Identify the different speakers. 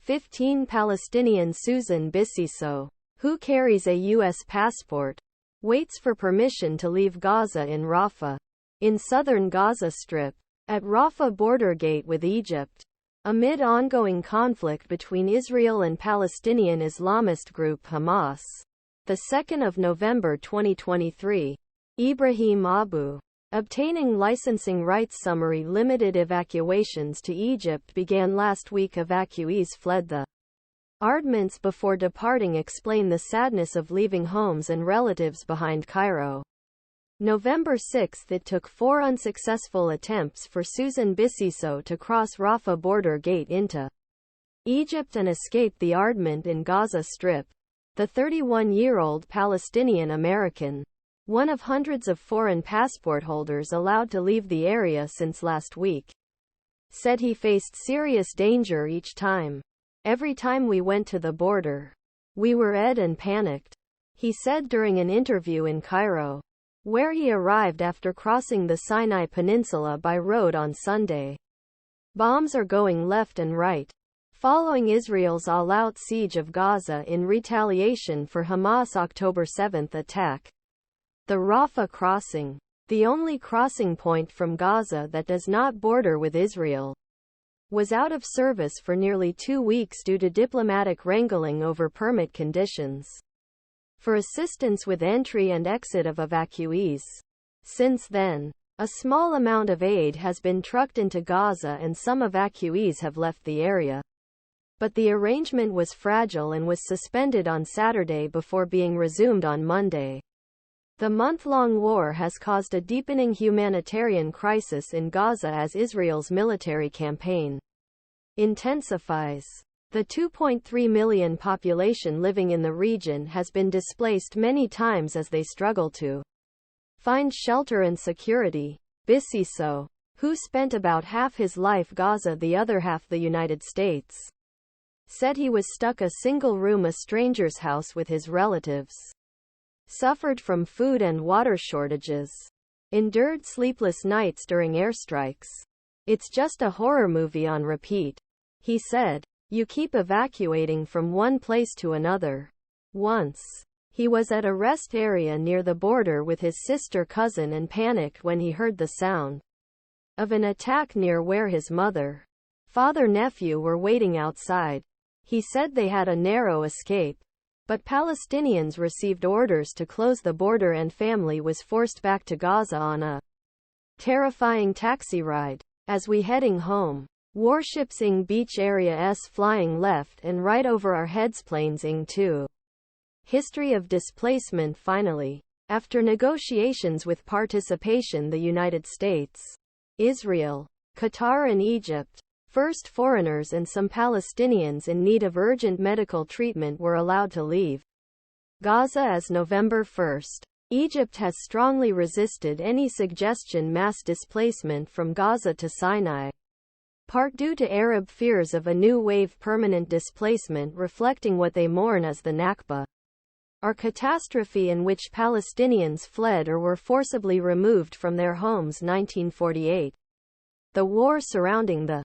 Speaker 1: 15 Palestinian Suzan Beseiso, who carries a U.S. passport, waits for permission to leave Gaza in Rafah, in southern Gaza Strip, at Rafah border gate with Egypt, amid ongoing conflict between Israel and Palestinian Islamist group Hamas. The 2nd of November 2023. Ibraheem Abu. Obtaining licensing rights. Summary. Limited evacuations to Egypt began last week. Evacuees fled the ardments before departing. Explain the sadness of leaving homes and relatives behind. Cairo. November 6. It took 4 unsuccessful attempts for Suzan Beseiso to cross Rafah border gate into Egypt and escape the ardment in Gaza Strip. The 31-year-old Palestinian American, one of hundreds of foreign passport holders allowed to leave the area since last week, said he faced serious danger each time. Every time we went to the border, we were red and panicked, he said during an interview in Cairo, where he arrived after crossing the Sinai Peninsula by road on Sunday. Bombs are going left and right, following Israel's all-out siege of Gaza in retaliation for Hamas' October 7 attack. The Rafah crossing, the only crossing point from Gaza that does not border with Israel, was out of service for nearly 2 weeks due to diplomatic wrangling over permit conditions for assistance with entry and exit of evacuees. Since then, a small amount of aid has been trucked into Gaza and some evacuees have left the area. But the arrangement was fragile and was suspended on Saturday before being resumed on Monday. The month-long war has caused a deepening humanitarian crisis in Gaza as Israel's military campaign intensifies. The 2.3 million population living in the region has been displaced many times as they struggle to find shelter and security. Beseiso, who spent about half his life Gaza, the other half the United States, said he was stuck a single room, a stranger's house with his relatives, suffered from food and water shortages, endured sleepless nights during airstrikes. It's just a horror movie on repeat, he said. You keep evacuating from one place to another. Once, he was at a rest area near the border with his sister cousin and panicked when he heard the sound of an attack near where his mother, father, nephew were waiting outside. He said they had a narrow escape, but Palestinians received orders to close the border and family was forced back to Gaza on a terrifying taxi ride. As we heading home, warships ing beach area s flying left and right over our heads, planes ing 2. History of displacement. Finally, after negotiations with participation the United States, Israel, Qatar and Egypt, first foreigners and some Palestinians in need of urgent medical treatment were allowed to leave Gaza as November 1. Egypt has strongly resisted any suggestion mass displacement from Gaza to Sinai, part due to Arab fears of a new wave permanent displacement reflecting what they mourn as the Nakba, or catastrophe in which Palestinians fled or were forcibly removed from their homes 1948. The war surrounding the